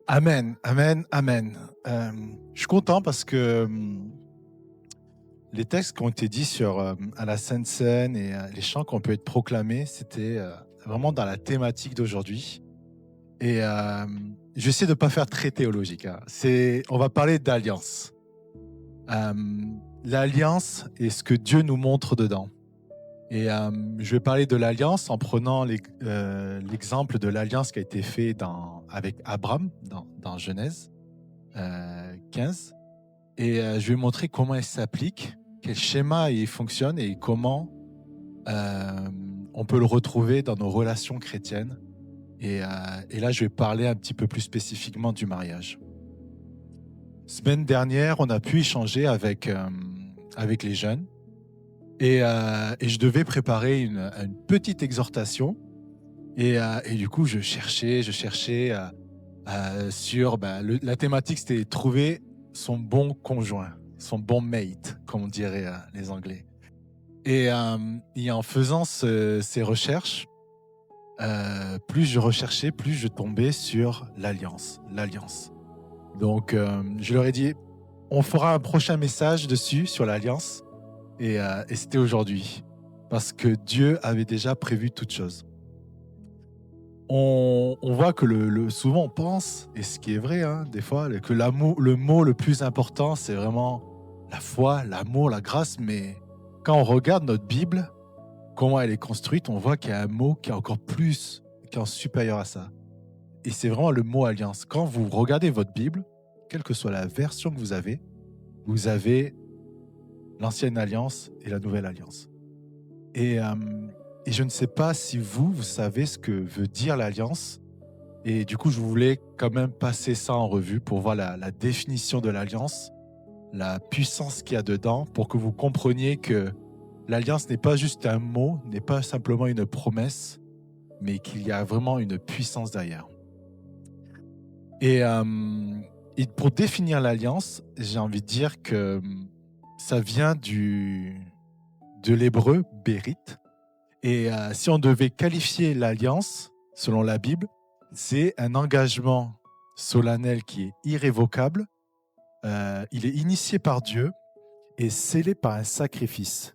Amen, amen, amen. Je suis content parce que les textes qui ont été dits sur à la Sainte Seine et les chants qui ont pu être proclamés, c'était vraiment dans la thématique d'aujourd'hui. Et je vais essayer de ne pas faire très théologique, hein. On va parler d'alliance. Euh, L'alliance et ce que Dieu nous montre dedans. Et je vais parler de l'alliance en prenant l'exemple de l'alliance qui a été fait avec Abraham dans Genèse 15. Et je vais montrer comment elle s'applique, quel schéma il fonctionne et comment euh, on peut le retrouver dans nos relations chrétiennes. Et là, je vais parler un petit peu plus spécifiquement du mariage. Semaine dernière, on a pu échanger avec les jeunes et je devais préparer une petite exhortation. Et du coup, je cherchais sur la thématique, c'était trouver son bon conjoint, son bon mate, comme on dirait les Anglais. Et en faisant ces recherches, plus je recherchais, plus je tombais sur l'alliance. Donc, je leur ai dit, on fera un prochain message dessus sur l'alliance, et c'était aujourd'hui, parce que Dieu avait déjà prévu toutes choses. On voit que souvent on pense, et ce qui est vrai, hein, des fois, que le mot le plus important, c'est vraiment la foi, l'amour, la grâce. Mais quand on regarde notre Bible, comment elle est construite, on voit qu'il y a un mot qui est encore plus, qui est supérieur à ça. Et c'est vraiment le mot alliance. Quand vous regardez votre Bible, quelle que soit la version que vous avez l'ancienne alliance et la nouvelle alliance. Et, euh, et je ne sais pas si vous savez ce que veut dire l'alliance. Et du coup, je voulais quand même passer ça en revue pour voir la définition de l'alliance, la puissance qu'il y a dedans, pour que vous compreniez que l'alliance n'est pas juste un mot, n'est pas simplement une promesse, mais qu'il y a vraiment une puissance derrière. Et, et pour définir l'alliance, j'ai envie de dire que ça vient de l'hébreu bérite. Et si on devait qualifier l'alliance, selon la Bible, c'est un engagement solennel qui est irrévocable. Il est initié par Dieu et scellé par un sacrifice.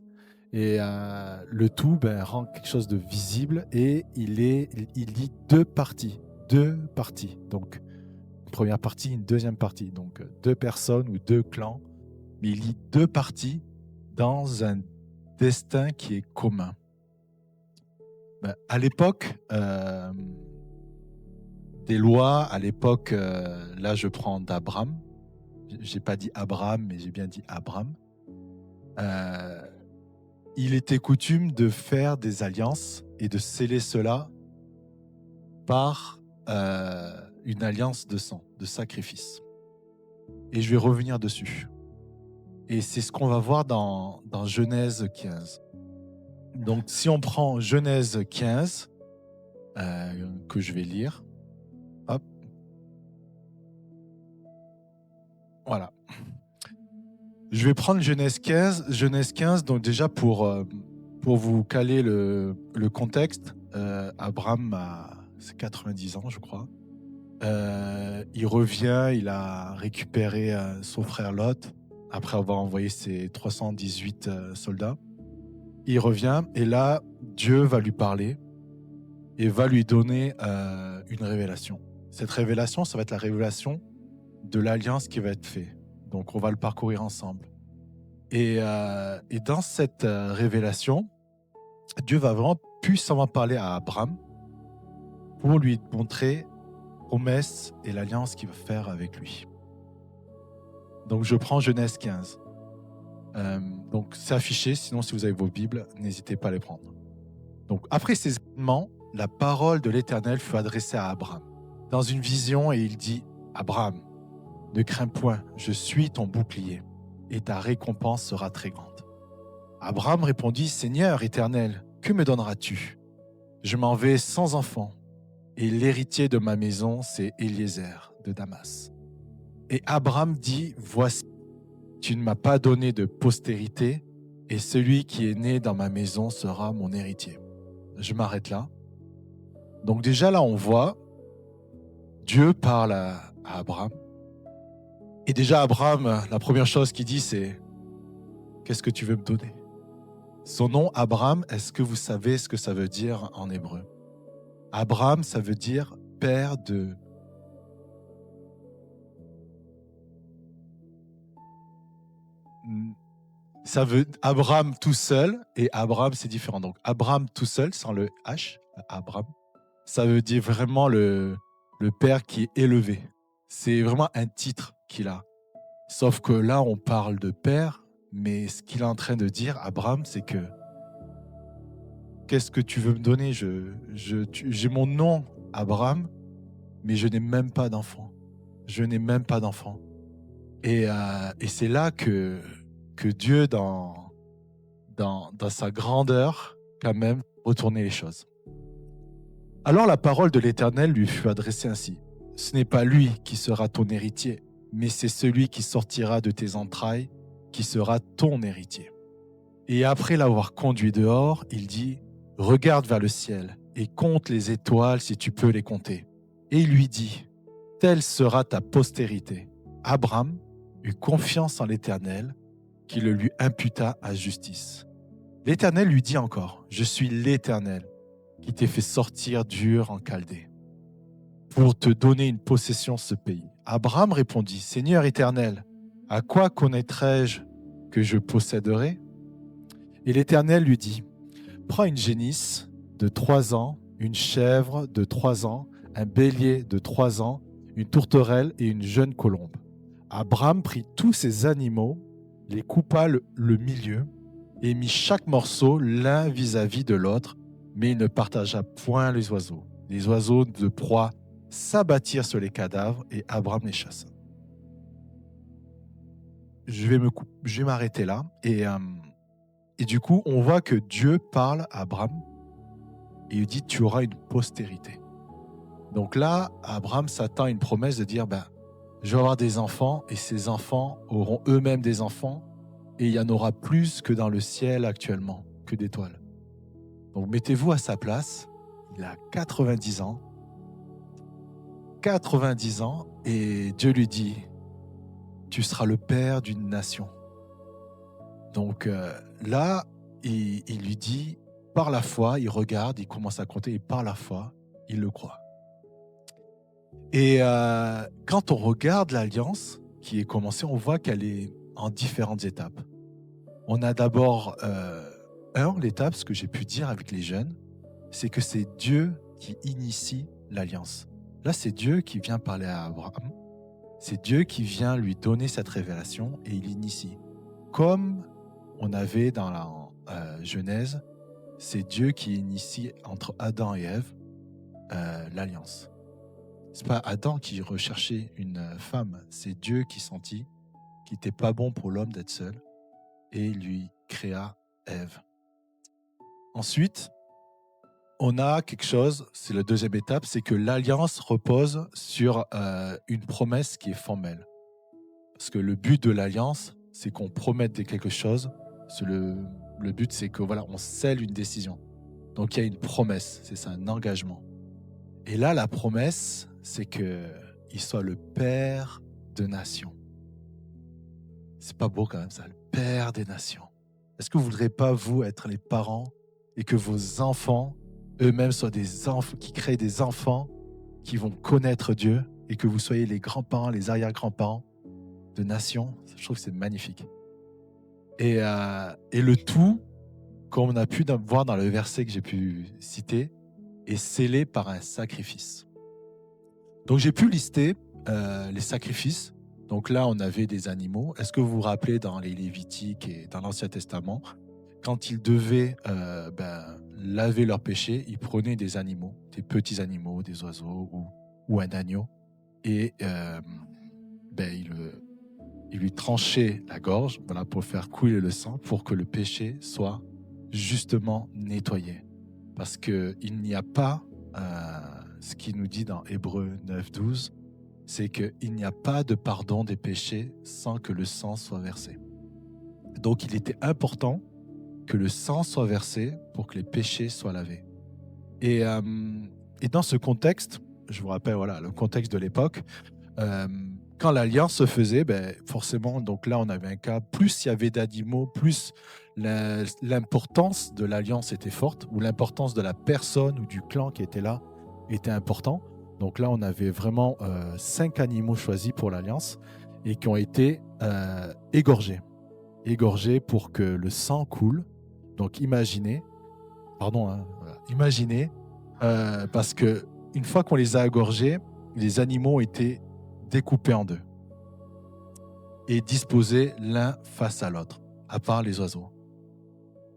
Et le tout rend quelque chose de visible et il lie deux parties. Deux parties. Donc, une première partie, une deuxième partie. Donc, deux personnes ou deux clans. Mais il lie deux parties dans un destin qui est commun. À l'époque des lois, à l'époque, là je prends d'Abraham, j'ai pas dit Abraham, mais j'ai bien dit Abraham, euh, il était coutume de faire des alliances et de sceller cela par une alliance de sang, de sacrifice. Et je vais revenir dessus. Et c'est ce qu'on va voir dans Genèse 15. Donc si on prend Genèse 15, que je vais lire, hop, voilà. Je vais prendre Genèse 15, donc déjà pour vous caler le contexte, Abraham a 90 ans, je crois. Il revient, il a récupéré son frère Lot, après avoir envoyé ses 318 soldats. Il revient, et là, Dieu va lui parler et va lui donner une révélation. Cette révélation, ça va être la révélation de l'alliance qui va être faite. Donc, on va le parcourir ensemble. Et dans cette révélation, Dieu va vraiment puissamment parler à Abraham pour lui montrer la promesse et l'alliance qu'il va faire avec lui. Donc, je prends Genèse 15. Donc, c'est affiché, sinon, si vous avez vos Bibles, n'hésitez pas à les prendre. Donc, après ces événements, la parole de l'Éternel fut adressée à Abraham dans une vision, et il dit : Abraham, ne crains point, je suis ton bouclier, et ta récompense sera très grande. Abraham répondit : Seigneur éternel, que me donneras-tu ? Je m'en vais sans enfant, et l'héritier de ma maison, c'est Eliezer de Damas. Et Abraham dit : Voici, tu ne m'as pas donné de postérité, et celui qui est né dans ma maison sera mon héritier. Je m'arrête là. Donc déjà là, on voit Dieu parle à Abraham. Et déjà, Abraham, la première chose qu'il dit, c'est « Qu'est-ce que tu veux me donner ?» Son nom, Abraham, est-ce que vous savez ce que ça veut dire en hébreu? Abraham, ça veut dire père de... Ça veut Abraham tout seul, et Abraham, c'est différent. Donc, Abraham tout seul, sans le H, Abraham, ça veut dire vraiment le père qui est élevé. C'est vraiment un titre qu'il a. Sauf que là, on parle de père, mais ce qu'il est en train de dire, Abraham, c'est que qu'est-ce que tu veux me donner? J'ai mon nom, Abraham, mais je n'ai même pas d'enfant. Je n'ai même pas d'enfant. Et c'est là que Dieu, dans sa grandeur, quand même, retournait les choses. Alors la parole de l'Éternel lui fut adressée ainsi. Ce n'est pas lui qui sera ton héritier, mais c'est celui qui sortira de tes entrailles qui sera ton héritier. Et après l'avoir conduit dehors, il dit, « Regarde vers le ciel et compte les étoiles si tu peux les compter. » Et il lui dit, « Telle sera ta postérité. » Abraham eut confiance en l'Éternel, qui le lui imputa à justice. L'Éternel lui dit encore, « Je suis l'Éternel, qui t'ai fait sortir d'Ur en Chaldée, pour te donner une possession ce pays. » Abraham répondit, « Seigneur éternel, à quoi connaîtrai-je que je posséderai ?» Et l'Éternel lui dit, « Prends une génisse de 3 ans, une chèvre de 3 ans, un bélier de 3 ans, une tourterelle et une jeune colombe. » Abraham prit tous ces animaux, les coupa le milieu et mit chaque morceau l'un vis-à-vis de l'autre, mais il ne partagea point les oiseaux. Les oiseaux de proie s'abattirent sur les cadavres et Abraham les chassa. Je vais m'arrêter là. Et du coup, on voit que Dieu parle à Abraham et il dit « Tu auras une postérité ». Donc là, Abraham s'attend à une promesse de dire je vais avoir des enfants et ces enfants auront eux-mêmes des enfants et il y en aura plus que dans le ciel actuellement, que d'étoiles. Donc mettez-vous à sa place, il a 90 ans. 90 ans et Dieu lui dit « Tu seras le père d'une nation ». Donc là, il lui dit, par la foi, il regarde, il commence à compter et par la foi, il le croit. Et quand on regarde l'alliance qui est commencée, on voit qu'elle est en différentes étapes. On a d'abord l'étape, ce que j'ai pu dire avec les jeunes, c'est que c'est Dieu qui initie l'alliance. Là, c'est Dieu qui vient parler à Abraham. C'est Dieu qui vient lui donner cette révélation et il initie. Comme on avait dans la Genèse, c'est Dieu qui initie entre Adam et Ève l'alliance. C'est pas Adam qui recherchait une femme, c'est Dieu qui sentit qu'il n'était pas bon pour l'homme d'être seul et lui créa Ève. Ensuite, on a quelque chose, c'est la deuxième étape, c'est que l'alliance repose sur une promesse qui est formelle. Parce que le but de l'alliance, c'est qu'on promette quelque chose. Le but, c'est que on scelle une décision. Donc il y a une promesse, c'est ça, un engagement. Et là, la promesse, c'est qu'il soit le père de nations. C'est pas beau quand même ça, le père des nations. Est-ce que vous ne voudrez pas, vous, être les parents et que vos enfants eux-mêmes soient des enfants, qui créent des enfants qui vont connaître Dieu et que vous soyez les grands-parents, les arrière-grands-parents de nations? Je trouve que c'est magnifique. Et le tout, comme on a pu voir dans le verset que j'ai pu citer, est scellé par un sacrifice. Donc j'ai pu lister les sacrifices. Donc là, on avait des animaux. Est-ce que vous vous rappelez dans les Lévitiques et dans l'Ancien Testament, quand ils devaient laver leurs péchés, ils prenaient des animaux, des petits animaux, des oiseaux ou un agneau, et ils lui tranchaient la gorge pour faire couler le sang, pour que le péché soit justement nettoyé. Parce qu'il n'y a pas, ce qu'il nous dit dans Hébreux 9:12, c'est qu'il n'y a pas de pardon des péchés sans que le sang soit versé. Donc il était important que le sang soit versé pour que les péchés soient lavés. Et dans ce contexte, je vous rappelle voilà, le contexte de l'époque. Euh, Quand l'alliance se faisait, ben, forcément, donc là, on avait un cas, plus il y avait d'animaux, plus l'importance de l'alliance était forte, ou l'importance de la personne ou du clan qui était là était important. Donc là, on avait vraiment 5 animaux choisis pour l'alliance et qui ont été égorgés pour que le sang coule. Donc imaginez, pardon, hein, voilà, imaginez, parce que une fois qu'on les a égorgés, les animaux ont été découpés en deux et disposés l'un face à l'autre, à part les oiseaux.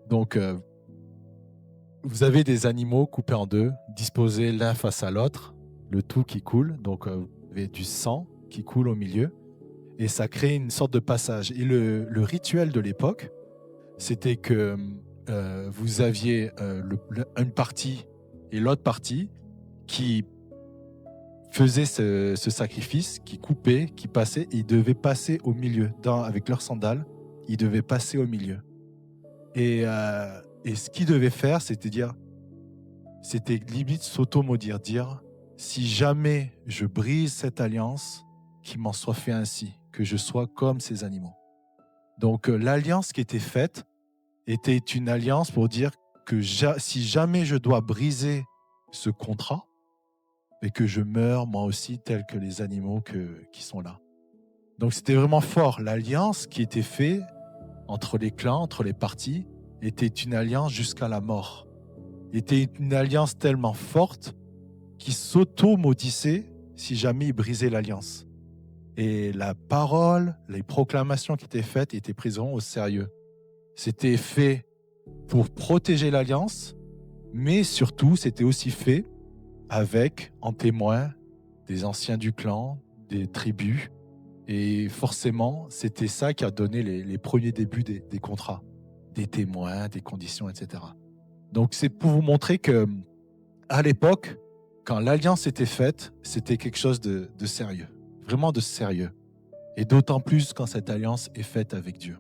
Donc, vous avez des animaux coupés en deux, disposés l'un face à l'autre, le tout qui coule. Donc, vous avez du sang qui coule au milieu et ça crée une sorte de passage. Et le rituel de l'époque, c'était que vous aviez une partie et l'autre partie qui faisait ce sacrifice, qui coupait, qui passait, et ils devaient passer au milieu. Avec leurs sandales, ils devaient passer au milieu. Et ce qu'ils devaient faire, c'était limite s'auto-maudire, dire si jamais je brise cette alliance, qu'il m'en soit fait ainsi, que je sois comme ces animaux. Donc l'alliance qui était faite était une alliance pour dire que si jamais je dois briser ce contrat, et que je meurs moi aussi tel que les animaux qui sont là. Donc c'était vraiment fort. L'alliance qui était faite entre les clans, entre les parties, était une alliance jusqu'à la mort. Était une alliance tellement forte qu'ils s'auto-maudissaient si jamais ils brisaient l'alliance. Et la parole, les proclamations qui étaient faites étaient prises au sérieux. C'était fait pour protéger l'alliance, mais surtout c'était aussi fait avec, en témoin, des anciens du clan, des tribus. Et forcément, c'était ça qui a donné les premiers débuts des contrats, des témoins, des conditions, etc. Donc c'est pour vous montrer que à l'époque, quand l'alliance était faite, c'était quelque chose de sérieux, vraiment de sérieux. Et d'autant plus quand cette alliance est faite avec Dieu.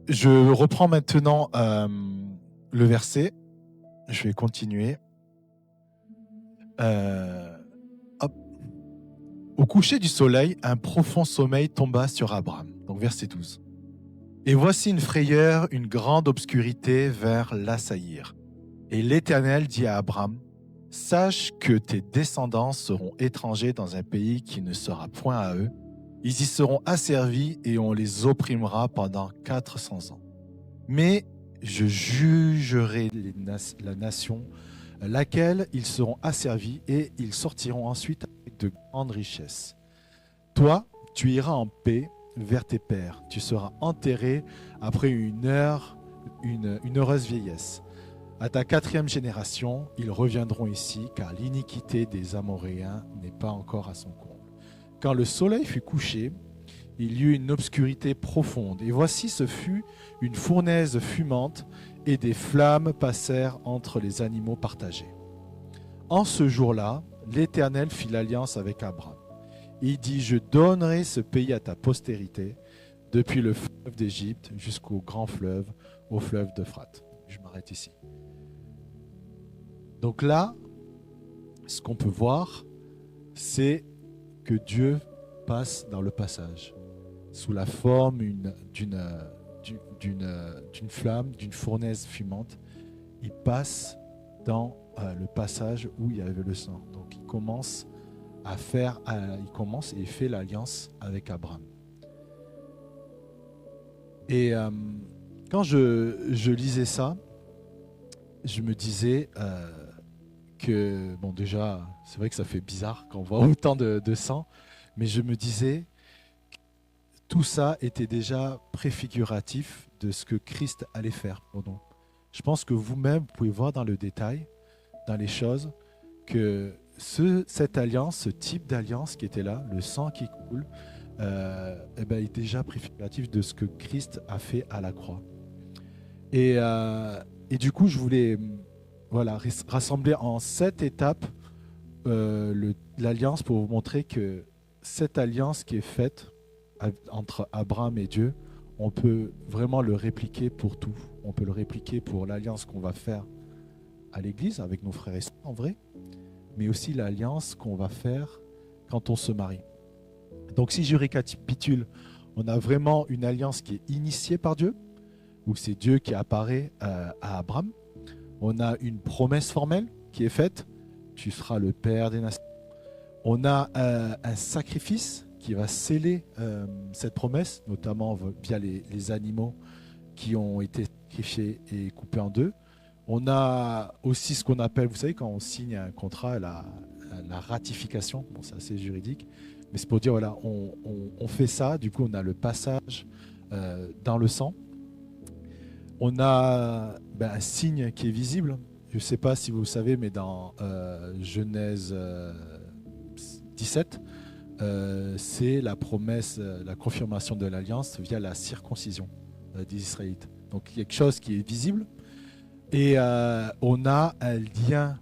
Je reprends maintenant le verset. Je vais continuer. Hop. Au coucher du soleil, un profond sommeil tomba sur Abraham. Donc verset 12. Et voici une frayeur, une grande obscurité vers l'assaillir. Et l'Éternel dit à Abraham, sache que tes descendants seront étrangers dans un pays qui ne sera point à eux. Ils y seront asservis et on les opprimera pendant 400 ans. Mais je jugerai la nation laquelle ils seront asservis et ils sortiront ensuite avec de grandes richesses. Toi, tu iras en paix vers tes pères. Tu seras enterré après une heureuse vieillesse. À ta 4e génération, ils reviendront ici, car l'iniquité des Amoréens n'est pas encore à son comble. Quand le soleil fut couché, il y eut une obscurité profonde. Et voici, ce fut une fournaise fumante, et des flammes passèrent entre les animaux partagés. En ce jour-là, l'Éternel fit l'alliance avec Abraham. Il dit, je donnerai ce pays à ta postérité, depuis le fleuve d'Égypte jusqu'au grand fleuve, au fleuve d'Euphrate. Je m'arrête ici. Donc là, ce qu'on peut voir, c'est que Dieu passe dans le passage, sous la forme d'une flamme, d'une fournaise fumante. Il passe dans le passage où il y avait le sang. Donc il commence et fait l'alliance avec Abraham. Et quand je lisais ça, je me disais que, bon, déjà, c'est vrai que ça fait bizarre quand on voit autant de sang, mais je me disais, tout ça était déjà préfiguratif de ce que Christ allait faire pour nous. Je pense que vous-même, vous pouvez voir dans le détail, dans les choses, que cette alliance, ce type d'alliance qui était là, le sang qui coule, est déjà préfiguratif de ce que Christ a fait à la croix. Et du coup, je voulais rassembler en 7 étapes l'alliance pour vous montrer que cette alliance qui est faite entre Abraham et Dieu, on peut vraiment le répliquer pour tout. On peut le répliquer pour l'alliance qu'on va faire à l'Église, avec nos frères et sœurs en vrai, mais aussi l'alliance qu'on va faire quand on se marie. Donc si je récapitule, on a vraiment une alliance qui est initiée par Dieu, où c'est Dieu qui apparaît à Abraham. On a une promesse formelle qui est faite, tu seras le père des nations. On a un sacrifice qui va sceller cette promesse, notamment via les animaux qui ont été sacrifiés et coupés en deux. On a aussi ce qu'on appelle, vous savez, quand on signe un contrat, la ratification. Bon, c'est assez juridique, mais c'est pour dire, voilà, on fait ça, du coup on a le passage dans le sang. On a un signe qui est visible. Je ne sais pas si vous le savez, mais dans Genèse 17, c'est la promesse, la confirmation de l'alliance via la circoncision des Israélites. Donc quelque chose qui est visible. Et on a un lien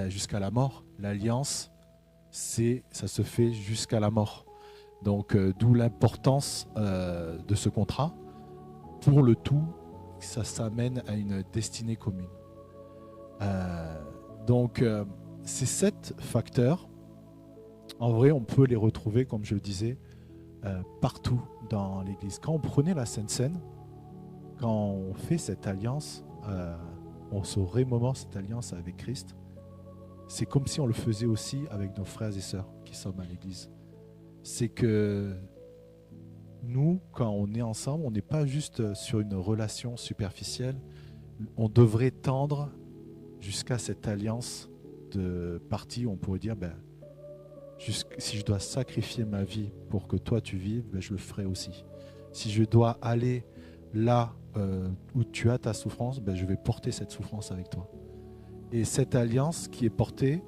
jusqu'à la mort. L'alliance, ça se fait jusqu'à la mort. Donc d'où l'importance de ce contrat. Pour le tout, ça s'amène à une destinée commune. Donc ces 7 facteurs, en vrai, on peut les retrouver, comme je le disais, partout dans l'Église. Quand on prenait la Sainte Seine, quand on fait cette alliance, on se remémore cette alliance avec Christ, c'est comme si on le faisait aussi avec nos frères et sœurs qui sont à l'Église. C'est que nous, quand on est ensemble, on n'est pas juste sur une relation superficielle, on devrait tendre jusqu'à cette alliance de partie où on pourrait dire, si je dois sacrifier ma vie pour que toi tu vives, je le ferai aussi. Si je dois aller là où tu as ta souffrance, je vais porter cette souffrance avec toi. Et cette alliance qui est portée,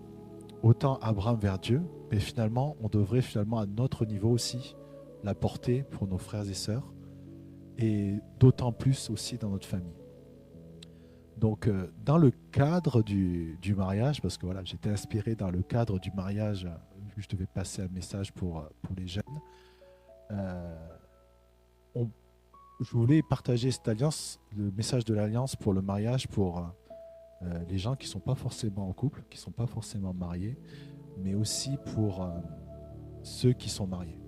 autant Abraham vers Dieu, mais finalement, on devrait finalement à notre niveau aussi la porter pour nos frères et sœurs, et d'autant plus aussi dans notre famille. Donc, dans le cadre du mariage, parce que voilà, j'étais inspiré dans le cadre du mariage, vu que je devais passer un message pour les jeunes, je voulais partager cette alliance, le message de l'alliance pour le mariage, pour les gens qui ne sont pas forcément en couple, qui ne sont pas forcément mariés, mais aussi pour ceux qui sont mariés.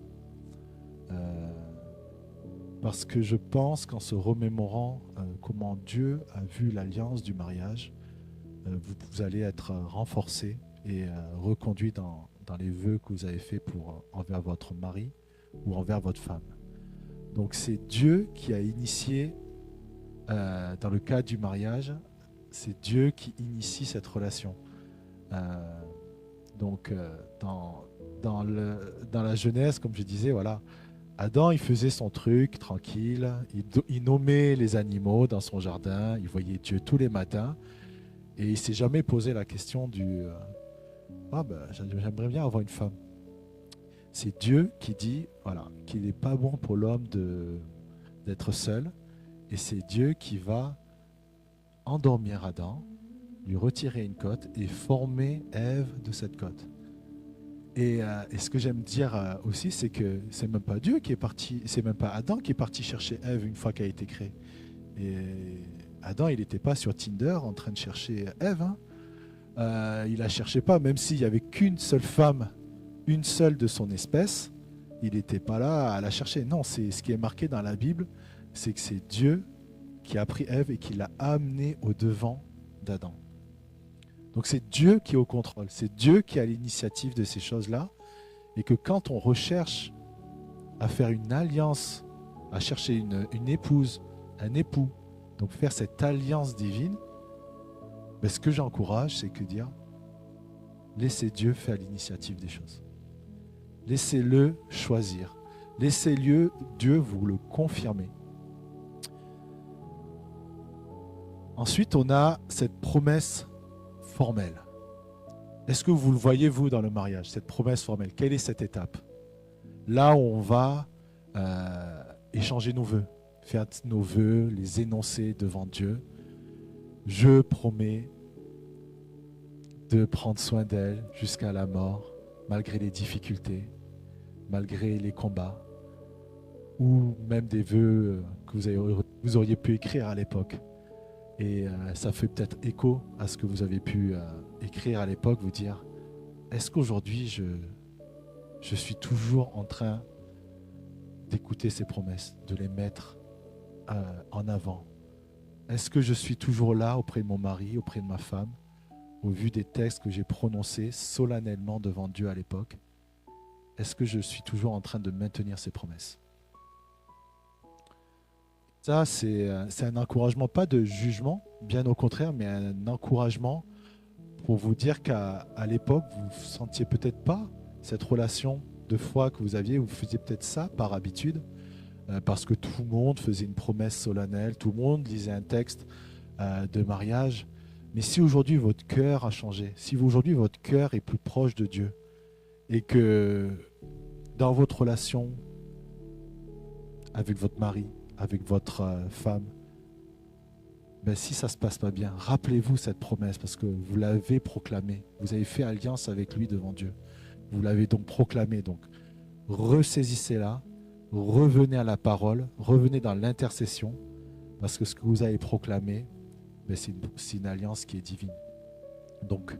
Parce que je pense qu'en se remémorant comment Dieu a vu l'alliance du mariage, vous allez être renforcés et reconduits dans les vœux que vous avez faits envers votre mari ou envers votre femme. Donc c'est Dieu qui a initié, dans le cadre du mariage, c'est Dieu qui initie cette relation. Donc dans la Genèse, comme je disais, voilà, Adam, il faisait son truc tranquille, il nommait les animaux dans son jardin, il voyait Dieu tous les matins, et il ne s'est jamais posé la question j'aimerais bien avoir une femme. C'est Dieu qui dit voilà, qu'il n'est pas bon pour l'homme d'être seul, et c'est Dieu qui va endormir Adam, lui retirer une côte et former Ève de cette côte. Et ce que j'aime dire aussi, c'est que c'est même pas Dieu qui est parti, c'est même pas Adam qui est parti chercher Ève une fois qu'elle a été créée. Et Adam, il n'était pas sur Tinder en train de chercher Ève. Il la cherchait pas, même s'il y avait qu'une seule femme, une seule de son espèce, il n'était pas là à la chercher. Non, c'est ce qui est marqué dans la Bible, c'est que c'est Dieu qui a pris Ève et qui l'a amenée au devant d'Adam. Donc c'est Dieu qui est au contrôle, c'est Dieu qui a l'initiative de ces choses-là, et que quand on recherche à faire une alliance, à chercher une épouse, un époux, donc faire cette alliance divine, ce que j'encourage, c'est que dire, laissez Dieu faire l'initiative des choses. Laissez-le choisir. Laissez Dieu vous le confirmer. Ensuite, on a cette promesse formelle. Est-ce que vous le voyez, vous, dans le mariage, cette promesse formelle? Quelle est cette étape? Là où on va échanger nos vœux, faire nos vœux, les énoncer devant Dieu. Je promets de prendre soin d'elle jusqu'à la mort, malgré les difficultés, malgré les combats, ou même des vœux que vous auriez pu écrire à l'époque. Et ça fait peut-être écho à ce que vous avez pu écrire à l'époque, vous dire, est-ce qu'aujourd'hui je suis toujours en train d'écouter ces promesses, de les mettre en avant? Est-ce que je suis toujours là auprès de mon mari, auprès de ma femme, au vu des textes que j'ai prononcés solennellement devant Dieu à l'époque? Est-ce que je suis toujours en train de maintenir ces promesses? Ça, c'est un encouragement, pas de jugement, bien au contraire, mais un encouragement pour vous dire qu'à l'époque, vous ne sentiez peut-être pas cette relation de foi que vous aviez, vous faisiez peut-être ça par habitude, parce que tout le monde faisait une promesse solennelle, tout le monde lisait un texte de mariage. Mais si aujourd'hui votre cœur a changé, si aujourd'hui votre cœur est plus proche de Dieu, et que dans votre relation avec votre mari, avec votre femme, ben, si ça ne se passe pas bien, rappelez-vous cette promesse parce que vous l'avez proclamée. Vous avez fait alliance avec lui devant Dieu. Vous l'avez donc proclamée. Donc, ressaisissez-la, revenez à la parole, revenez dans l'intercession parce que ce que vous avez proclamé, ben, c'est une alliance qui est divine. Donc,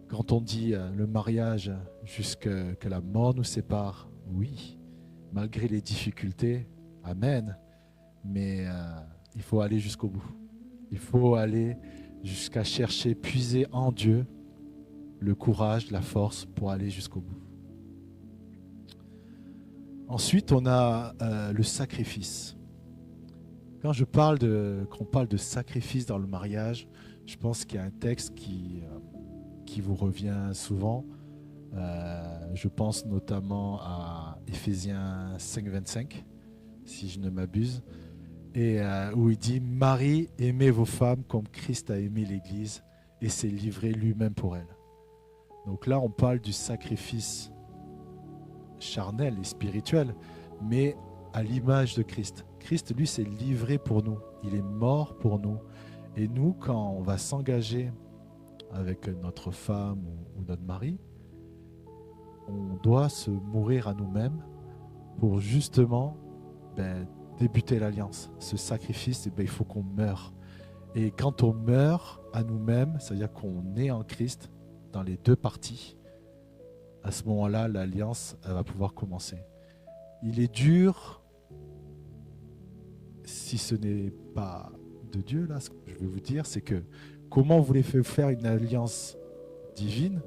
quand on dit le mariage jusque que la mort nous sépare, oui, malgré les difficultés, amen, mais il faut aller jusqu'au bout. Il faut aller jusqu'à chercher, puiser en Dieu le courage, la force pour aller jusqu'au bout. Ensuite, on a le sacrifice. Quand on parle de sacrifice dans le mariage, je pense qu'il y a un texte qui vous revient souvent. Je pense notamment à Éphésiens 5,25, si je ne m'abuse, et où il dit « Marie, aimez vos femmes comme Christ a aimé l'Église et s'est livré lui-même pour elle. » Donc là, on parle du sacrifice charnel et spirituel, mais à l'image de Christ. Christ, lui, s'est livré pour nous. Il est mort pour nous. Et nous, quand on va s'engager avec notre femme ou notre mari, on doit se mourir à nous-mêmes pour justement débuter l'alliance. Ce sacrifice, il faut qu'on meure. Et quand on meurt à nous-mêmes, c'est-à-dire qu'on est en Christ dans les deux parties, à ce moment-là, l'alliance elle va pouvoir commencer. Il est dur, si ce n'est pas de Dieu, là, ce que je vais vous dire, c'est que comment vous voulez faire une alliance divine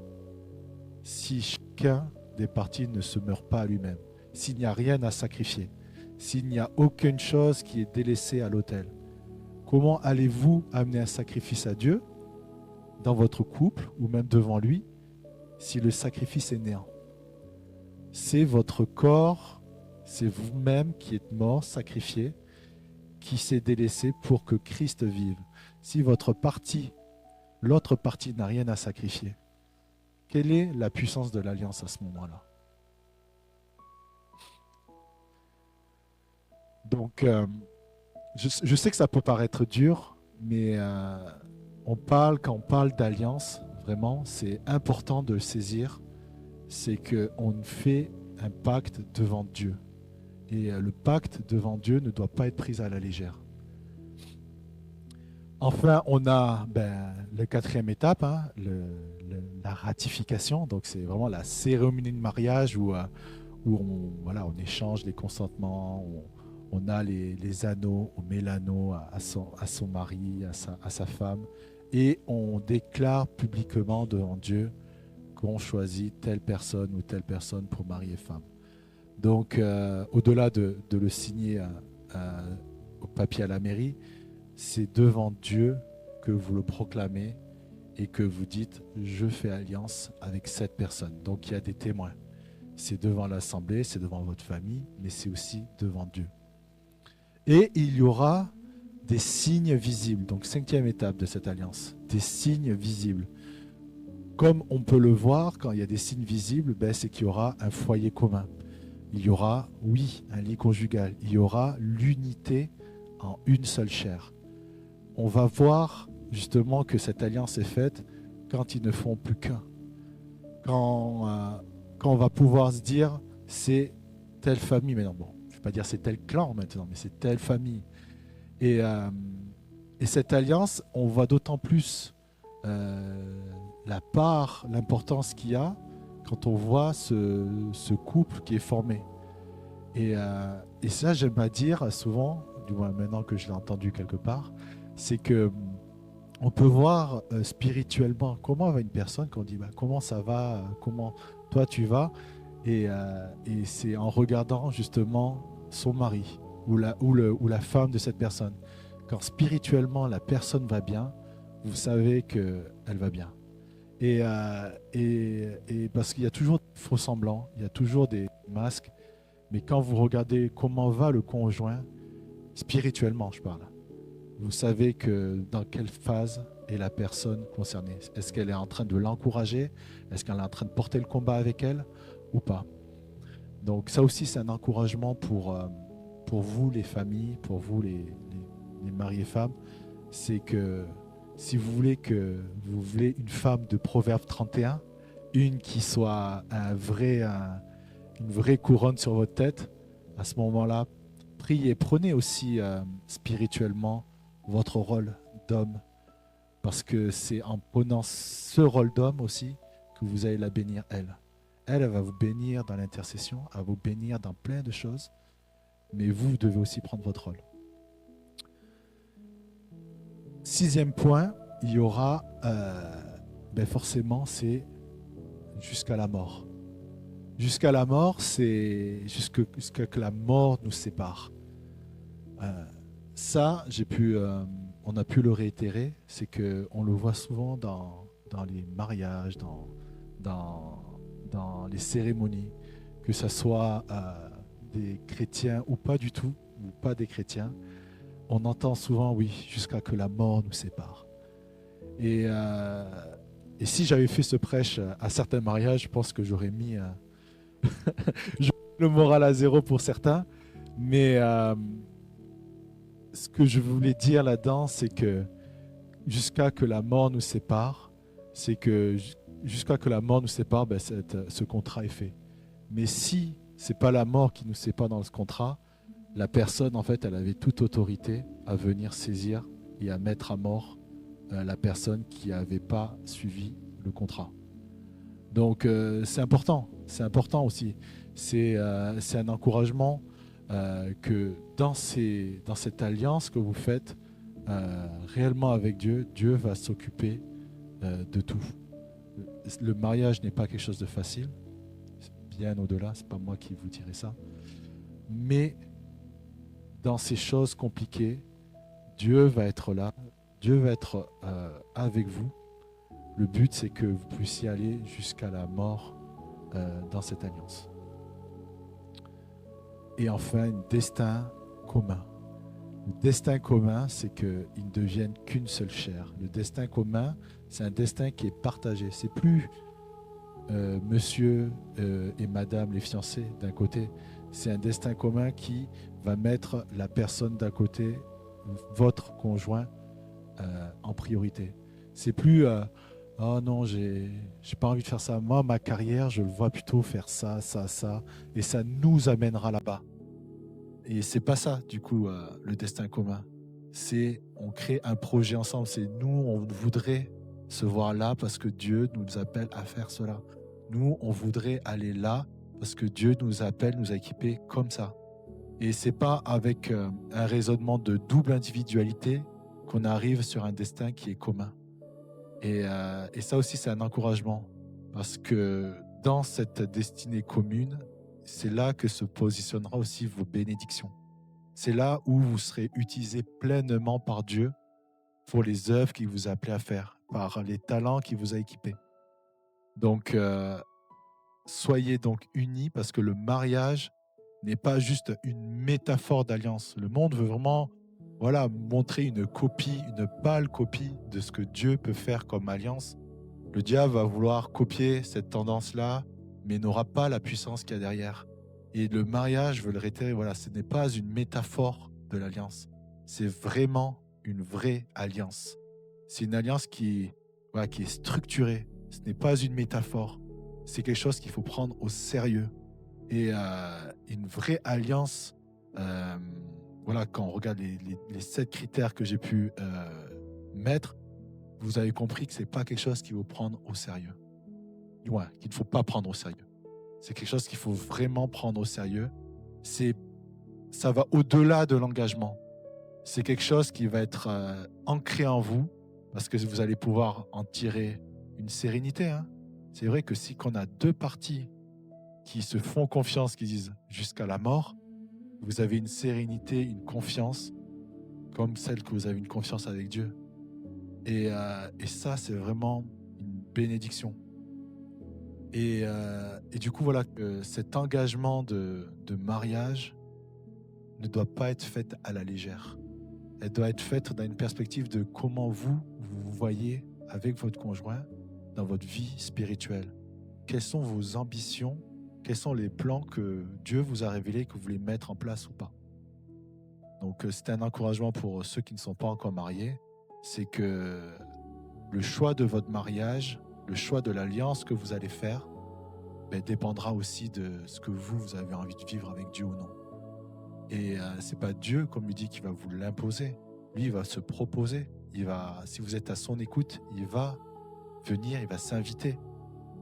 si chacun des parties ne se meurt pas à lui-même, s'il n'y a rien à sacrifier, s'il n'y a aucune chose qui est délaissée à l'autel? Comment allez-vous amener un sacrifice à Dieu dans votre couple ou même devant lui si le sacrifice est néant? C'est votre corps, c'est vous-même qui êtes mort, sacrifié, qui s'est délaissé pour que Christ vive. Si votre partie, l'autre partie n'a rien à sacrifier, quelle est la puissance de l'alliance à ce moment-là? Donc, je sais que ça peut paraître dur, mais quand on parle d'alliance, vraiment, c'est important de le saisir, c'est qu'on fait un pacte devant Dieu. Et le pacte devant Dieu ne doit pas être pris à la légère. Enfin, on a la quatrième étape, hein, la ratification. Donc, c'est vraiment la cérémonie de mariage où on échange les consentements, on a les anneaux, on met l'anneau à son mari, à sa femme, et on déclare publiquement devant Dieu qu'on choisit telle personne ou telle personne pour mari et femme. Donc, au-delà de le signer au papier à la mairie, c'est devant Dieu que vous le proclamez et que vous dites « Je fais alliance avec cette personne ». Donc, il y a des témoins. C'est devant l'assemblée, c'est devant votre famille, mais c'est aussi devant Dieu. Et il y aura des signes visibles. Donc, cinquième étape de cette alliance, des signes visibles. Comme on peut le voir, quand il y a des signes visibles, c'est qu'il y aura un foyer commun. Il y aura, oui, un lit conjugal. Il y aura l'unité en une seule chair. On va voir justement que cette alliance est faite quand ils ne font plus qu'un. Quand on va pouvoir se dire, c'est telle famille. Mais non, bon, je ne vais pas dire c'est tel clan maintenant, mais c'est telle famille. Et Et cette alliance, on voit d'autant plus l'importance qu'il y a quand on voit ce couple qui est formé. Et ça, j'aime à dire souvent, du moins maintenant que je l'ai entendu quelque part, c'est que on peut voir spirituellement comment va une personne, quand on dit comment ça va, comment toi tu vas, et c'est en regardant justement son mari ou la femme de cette personne. Quand spirituellement la personne va bien, vous savez qu'elle va bien. Et parce qu'il y a toujours des faux semblants, il y a toujours des masques, mais quand vous regardez comment va le conjoint, spirituellement je parle, vous savez que dans quelle phase est la personne concernée. Est-ce qu'elle est en train de l'encourager? Est-ce qu'elle est en train de porter le combat avec elle ou pas? Donc ça aussi, c'est un encouragement pour vous, les familles, pour vous, les maris et femmes. C'est que si vous voulez une femme de Proverbe 31, une qui soit une vraie couronne sur votre tête, à ce moment-là, priez, prenez aussi spirituellement votre rôle d'homme, parce que c'est en prenant ce rôle d'homme aussi que vous allez la bénir, elle. Elle va vous bénir dans l'intercession, elle va vous bénir dans plein de choses, mais vous devez aussi prendre votre rôle. 6e point, il y aura, forcément, c'est jusqu'à la mort. Jusqu'à la mort, c'est jusqu'à que la mort nous sépare. Ça, on a pu le réitérer, c'est qu'on le voit souvent dans les mariages, dans les cérémonies, que ce soit des chrétiens ou pas du tout, ou pas des chrétiens, on entend souvent, oui, jusqu'à que la mort nous sépare. Et si j'avais fait ce prêche à certains mariages, je pense que j'aurais mis le moral à zéro pour certains. Mais ce que je voulais dire là-dedans, c'est que jusqu'à que la mort nous sépare, c'est que jusqu'à que la mort nous sépare, ce contrat est fait. Mais si c'est pas la mort qui nous sépare dans ce contrat, la personne, en fait, elle avait toute autorité à venir saisir et à mettre à mort la personne qui n'avait pas suivi le contrat. Donc c'est important aussi. C'est un encouragement que dans cette alliance que vous faites réellement avec Dieu, Dieu va s'occuper de tout. Le mariage n'est pas quelque chose de facile, bien au-delà, c'est pas moi qui vous dirai ça. Mais dans ces choses compliquées, Dieu va être là, Dieu va être avec vous. Le but, c'est que vous puissiez aller jusqu'à la mort dans cette alliance. Et enfin, un destin commun. Le destin commun, c'est qu'ils ne deviennent qu'une seule chair. Le destin commun, c'est un destin qui est partagé. C'est plus monsieur et madame les fiancés d'un côté. C'est un destin commun qui va mettre la personne d'un côté, votre conjoint, en priorité. C'est plus oh non, j'ai pas envie de faire ça. Moi, ma carrière, je le vois plutôt faire ça, ça, ça, et ça nous amènera là-bas. Et c'est pas ça, du coup, le destin commun. C'est on crée un projet ensemble. C'est nous, on voudrait se voir là parce que Dieu nous appelle à faire cela. Nous, on voudrait aller là parce que Dieu nous appelle, nous a équipés comme ça. Et c'est pas avec un raisonnement de double individualité qu'on arrive sur un destin qui est commun. Et ça aussi, c'est un encouragement parce que dans cette destinée commune, c'est là que se positionnera aussi vos bénédictions. C'est là où vous serez utilisés pleinement par Dieu pour les œuvres qu'il vous a appelé à faire, par les talents qu'il vous a équipés. Donc, soyez donc unis parce que le mariage n'est pas juste une métaphore d'alliance. Le monde veut vraiment montrer une pâle copie de ce que Dieu peut faire comme alliance. Le diable va vouloir copier cette tendance-là, mais n'aura pas la puissance qu'il y a derrière. Et le mariage, je veux le réitérer, ce n'est pas une métaphore de l'alliance. C'est vraiment une vraie alliance. C'est une alliance qui est structurée. Ce n'est pas une métaphore. C'est quelque chose qu'il faut prendre au sérieux. Et une vraie alliance, voilà, quand on regarde les 7 critères que j'ai pu mettre, vous avez compris que ce n'est pas quelque chose qu'il faut prendre au sérieux. Ouais, qu'il ne faut pas prendre au sérieux. C'est quelque chose qu'il faut vraiment prendre au sérieux. Ça va au-delà de l'engagement. C'est quelque chose qui va être ancré en vous parce que vous allez pouvoir en tirer une sérénité. Hein. C'est vrai que si on a 2 parties qui se font confiance, qui disent jusqu'à la mort, vous avez une sérénité, une confiance comme celle que vous avez une confiance avec Dieu. Et ça, c'est vraiment une bénédiction. Et du coup, voilà, cet engagement de mariage ne doit pas être fait à la légère. Elle doit être faite dans une perspective de comment vous voyez avec votre conjoint dans votre vie spirituelle. Quelles sont vos ambitions? Quels sont les plans que Dieu vous a révélés que vous voulez mettre en place ou pas? Donc, c'est un encouragement pour ceux qui ne sont pas encore mariés. C'est que le choix de votre mariage, le choix de l'alliance que vous allez faire, dépendra aussi de ce que vous avez envie de vivre avec Dieu ou non. Et c'est pas Dieu, comme il dit, qui va vous l'imposer. Lui, il va se proposer. Si vous êtes à son écoute, il va venir, il va s'inviter.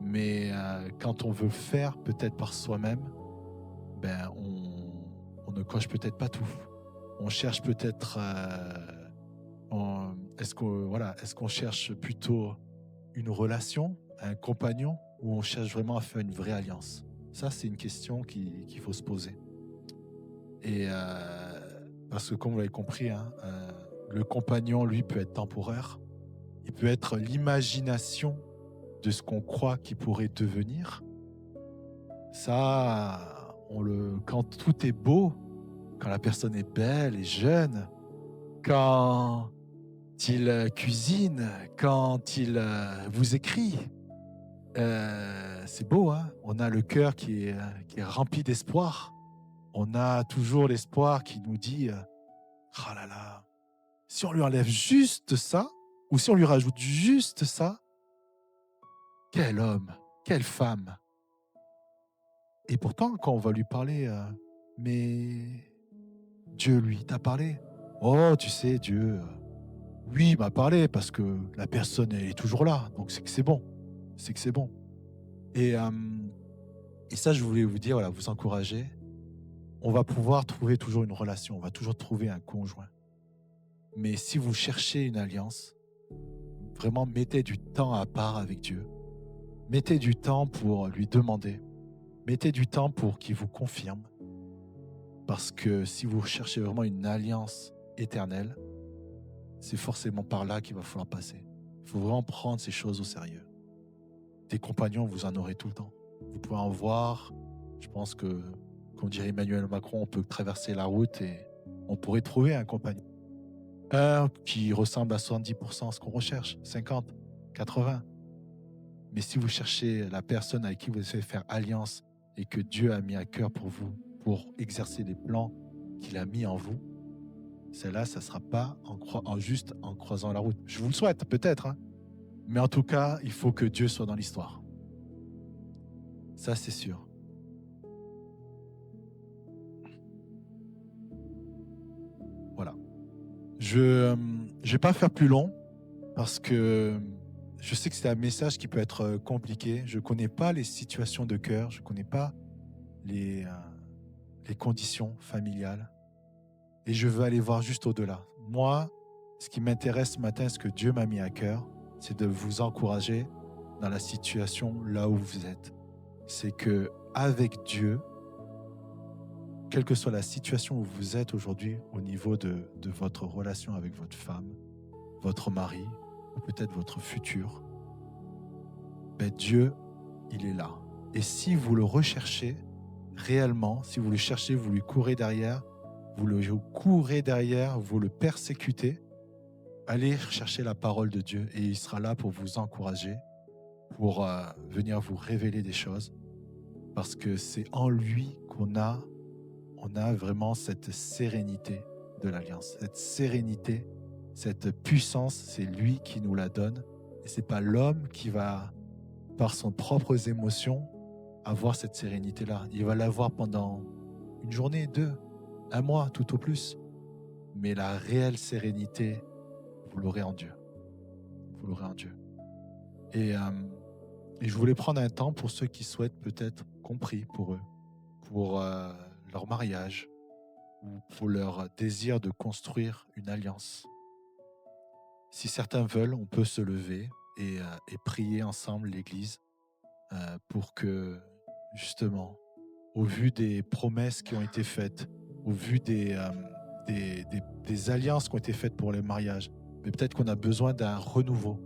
Mais quand on veut faire peut-être par soi-même, on ne coche peut-être pas tout. On cherche peut-être... est-ce qu'on cherche plutôt une relation, un compagnon, ou on cherche vraiment à faire une vraie alliance? Ça, c'est une question qu'il faut se poser. Et parce que comme vous l'avez compris, hein, le compagnon, lui, peut être temporaire. Il peut être l'imagination de ce qu'on croit qu'il pourrait devenir. Ça, quand tout est beau, quand la personne est belle et jeune, quand il cuisine, quand il vous écrit, c'est beau, hein? On a le cœur qui est rempli d'espoir. On a toujours l'espoir qui nous dit ah là là, si on lui enlève juste ça, ou si on lui rajoute juste ça, quel homme, quelle femme. Et pourtant, quand on va lui parler, mais Dieu, lui, t'a parlé? Oh, tu sais, Dieu, oui, il m'a parlé parce que la personne elle est toujours là, donc c'est que c'est bon. C'est que c'est bon. Et ça, je voulais vous dire, voilà, vous encourager. On va pouvoir trouver toujours une relation, on va toujours trouver un conjoint. Mais si vous cherchez une alliance, vraiment mettez du temps à part avec Dieu. Mettez du temps pour lui demander. Mettez du temps pour qu'il vous confirme. Parce que si vous cherchez vraiment une alliance éternelle, c'est forcément par là qu'il va falloir passer. Il faut vraiment prendre ces choses au sérieux. Des compagnons, vous en aurez tout le temps. Vous pouvez en voir. Je pense que, comme dirait Emmanuel Macron, on peut traverser la route et on pourrait trouver un compagnon. Un qui ressemble à 70% à ce qu'on recherche, 50, 80. Mais si vous cherchez la personne avec qui vous allez faire alliance et que Dieu a mis à cœur pour vous, pour exercer les plans qu'il a mis en vous, celle-là, ça ne sera pas juste en croisant la route. Je vous le souhaite, peut-être. Hein. Mais en tout cas, il faut que Dieu soit dans l'histoire. Ça, c'est sûr. Voilà. Je ne vais pas faire plus long parce que je sais que c'est un message qui peut être compliqué. Je ne connais pas les situations de cœur. Je ne connais pas les conditions familiales. Et je veux aller voir juste au-delà. Moi, ce qui m'intéresse ce matin, ce que Dieu m'a mis à cœur, c'est de vous encourager dans la situation là où vous êtes. C'est que avec Dieu, quelle que soit la situation où vous êtes aujourd'hui au niveau de votre relation avec votre femme, votre mari, ou peut-être votre futur, Dieu, il est là. Et si vous le recherchez réellement, si vous le cherchez, vous lui courez derrière, vous le persécutez, allez chercher la parole de Dieu et il sera là pour vous encourager, pour venir vous révéler des choses, parce que c'est en lui qu'on a vraiment cette sérénité de l'alliance, cette sérénité, cette puissance, c'est lui qui nous la donne et c'est pas l'homme qui va, par ses propres émotions, avoir cette sérénité-là. Il va l'avoir pendant une journée, 2, un mois, tout au plus. mais la réelle sérénité, vous l'aurez en Dieu. Vous l'aurez en Dieu. Et je voulais prendre un temps pour ceux qui souhaitent peut-être compris pour eux, pour leur mariage ou pour leur désir de construire une alliance. Si certains veulent, on peut se lever et prier ensemble l'Église pour que, justement, au vu des promesses qui ont été faites, au vu des alliances qui ont été faites pour les mariages, mais peut-être qu'on a besoin d'un renouveau,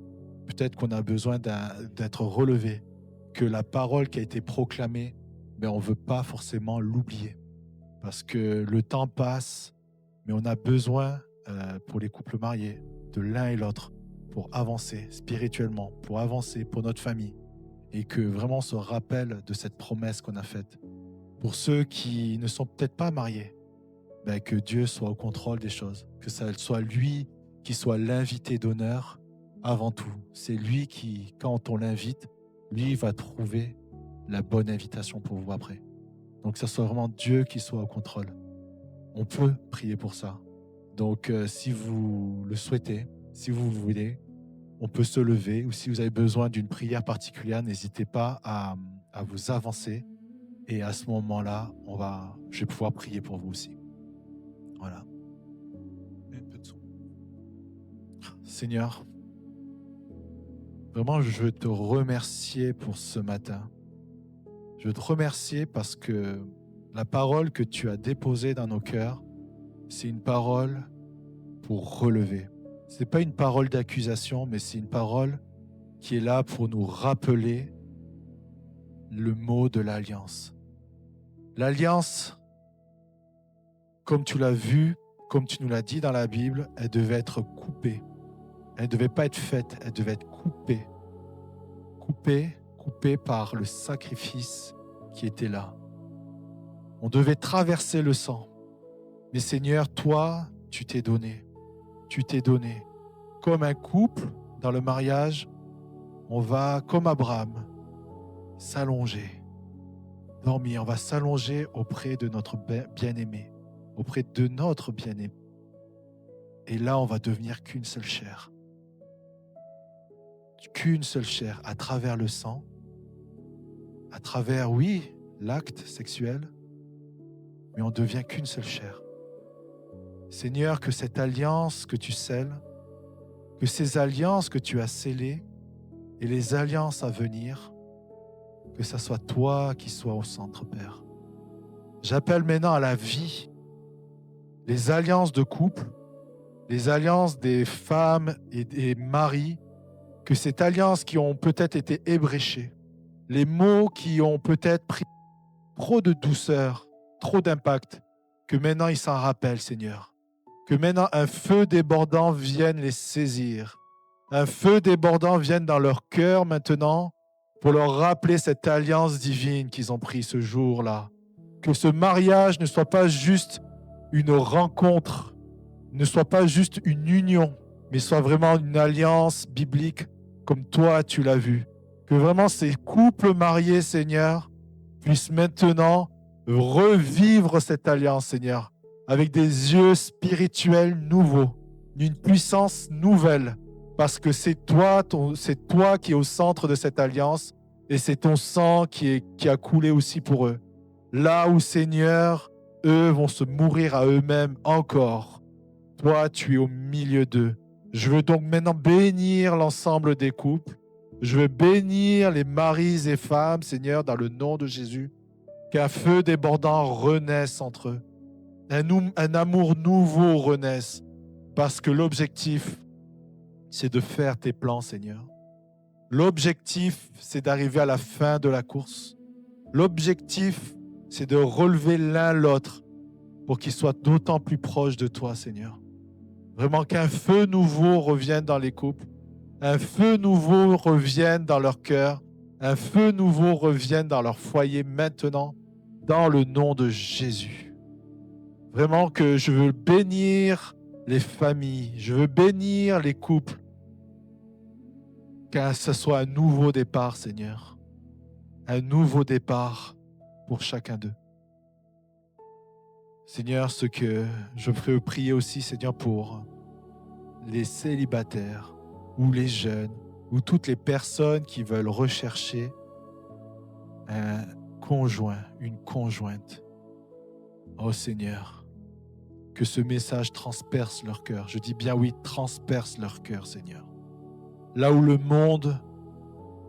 peut-être qu'on a besoin d'être relevé, que la parole qui a été proclamée, mais on ne veut pas forcément l'oublier, parce que le temps passe, mais on a besoin, pour les couples mariés, de l'un et l'autre, pour avancer spirituellement, pour avancer pour notre famille, et que vraiment on se rappelle de cette promesse qu'on a faite. Pour ceux qui ne sont peut-être pas mariés, que Dieu soit au contrôle des choses, que ça soit lui qui soit l'invité d'honneur avant tout. C'est lui qui, quand on l'invite, lui va trouver la bonne invitation pour vous après. Donc que ce soit vraiment Dieu qui soit au contrôle. On peut prier pour ça. Donc si vous le souhaitez, si vous voulez, on peut se lever, ou si vous avez besoin d'une prière particulière, n'hésitez pas à vous avancer. Et à ce moment-là, je vais pouvoir prier pour vous aussi. Voilà. Un peu de son. Seigneur, vraiment, je veux te remercier pour ce matin. Je veux te remercier parce que la parole que tu as déposée dans nos cœurs, c'est une parole pour relever. Ce n'est pas une parole d'accusation, mais c'est une parole qui est là pour nous rappeler le mot de l'alliance. L'alliance, comme tu l'as vu, comme tu nous l'as dit dans la Bible, elle devait être coupée. Elle ne devait pas être faite, elle devait être coupée. Coupée par le sacrifice qui était là. On devait traverser le sang. Mais Seigneur, toi, tu t'es donné. Tu t'es donné. Comme un couple dans le mariage, on va, comme Abraham, s'allonger, dormir. On va s'allonger auprès de notre bien-aimé, auprès de notre bien-aimé. Et là, on va devenir qu'une seule chair. Qu'une seule chair à travers le sang, à travers, oui, l'acte sexuel, mais on devient qu'une seule chair. Seigneur, que cette alliance que tu scelles, que ces alliances que tu as scellées et les alliances à venir, que ça soit toi qui sois au centre, Père. J'appelle maintenant à la vie les alliances de couple, les alliances des femmes et des maris, que cette alliance qui ont peut-être été ébréchées, les mots qui ont peut-être pris trop de douceur, trop d'impact, que maintenant ils s'en rappellent, Seigneur. Que maintenant un feu débordant vienne les saisir. Un feu débordant vienne dans leur cœur maintenant pour leur rappeler cette alliance divine qu'ils ont prise ce jour-là. Que ce mariage ne soit pas juste une rencontre, ne soit pas juste une union, mais soit vraiment une alliance biblique comme toi tu l'as vu. Que vraiment ces couples mariés, Seigneur, puissent maintenant revivre cette alliance, Seigneur, avec des yeux spirituels nouveaux, d'une puissance nouvelle, parce que c'est toi qui es au centre de cette alliance et c'est ton sang qui a coulé aussi pour eux. Là où, Seigneur, eux vont se mourir à eux-mêmes encore, toi, tu es au milieu d'eux. Je veux donc maintenant bénir l'ensemble des couples. Je veux bénir les maris et femmes, Seigneur, dans le nom de Jésus. Qu'un feu débordant renaisse entre eux. Un amour nouveau renaisse. Parce que l'objectif, c'est de faire tes plans, Seigneur. L'objectif, c'est d'arriver à la fin de la course. L'objectif, c'est de relever l'un l'autre pour qu'ils soient d'autant plus proches de toi, Seigneur. Vraiment qu'un feu nouveau revienne dans les couples. Un feu nouveau revienne dans leur cœur. Un feu nouveau revienne dans leur foyer maintenant, dans le nom de Jésus. Vraiment que je veux bénir les familles, je veux bénir les couples. Que ce soit un nouveau départ, Seigneur. Un nouveau départ pour chacun d'eux. Seigneur, ce que je veux prier aussi, Seigneur, pour les célibataires ou les jeunes ou toutes les personnes qui veulent rechercher un conjoint, une conjointe. Oh Seigneur, que ce message transperce leur cœur. Je dis bien oui, transperce leur cœur, Seigneur. Là où le monde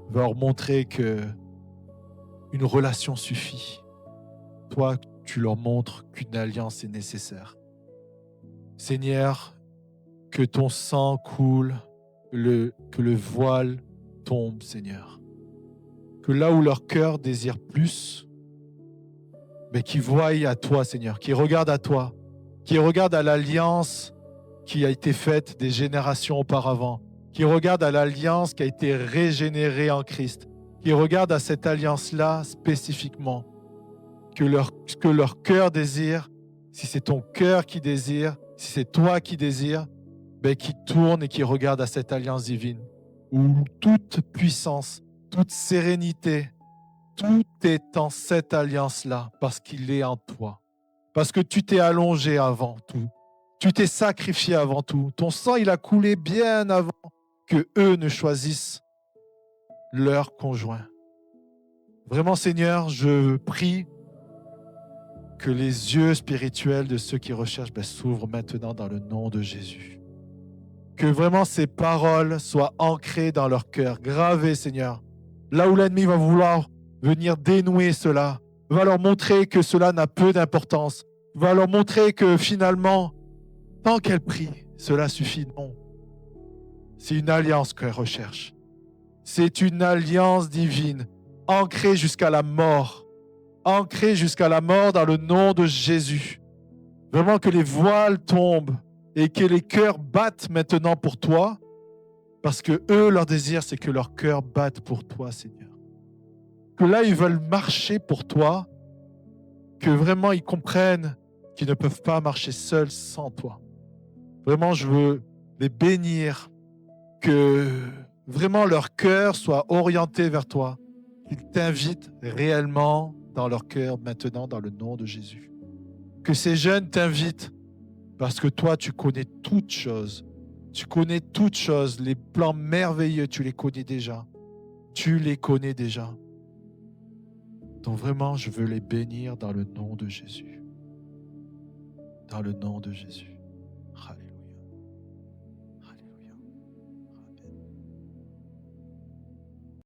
va leur montrer que une relation suffit, toi, tu leur montres qu'une alliance est nécessaire. Seigneur, que ton sang coule, que le voile tombe, Seigneur. Que là où leur cœur désire plus, qu'ils voient à toi, Seigneur, qu'ils regardent à toi, qu'ils regardent à l'alliance qui a été faite des générations auparavant, qu'ils regardent à l'alliance qui a été régénérée en Christ, qu'ils regardent à cette alliance-là spécifiquement, que leur cœur désire, si c'est ton cœur qui désire, si c'est toi qui désires, qui tourne et qui regarde à cette alliance divine, où toute puissance, toute sérénité, tout est en cette alliance-là, parce qu'il est en toi. Parce que tu t'es allongé avant tout. Tu t'es sacrifié avant tout. Ton sang, il a coulé bien avant que eux ne choisissent leur conjoint. Vraiment, Seigneur, je prie que les yeux spirituels de ceux qui recherchent s'ouvrent maintenant dans le nom de Jésus. Que vraiment ces paroles soient ancrées dans leur cœur, gravées, Seigneur. Là où l'ennemi va vouloir venir dénouer cela, va leur montrer que cela n'a peu d'importance, va leur montrer que finalement, tant qu'elle prie, cela suffit. Non. C'est une alliance qu'elle recherche. C'est une alliance divine, ancrée jusqu'à la mort. Ancrée jusqu'à la mort dans le nom de Jésus. Vraiment que les voiles tombent et que les cœurs battent maintenant pour toi, parce que eux, leur désir, c'est que leur cœur batte pour toi, Seigneur. Que là, ils veulent marcher pour toi, que vraiment ils comprennent qu'ils ne peuvent pas marcher seuls sans toi. Vraiment, je veux les bénir, que vraiment leur cœur soit orienté vers toi, qu'ils t'invitent réellement dans leur cœur maintenant dans le nom de Jésus. Que ces jeunes t'invitent parce que toi, tu connais toutes choses. Tu connais toutes choses. Les plans merveilleux, tu les connais déjà. Tu les connais déjà. Donc vraiment, je veux les bénir dans le nom de Jésus. Dans le nom de Jésus.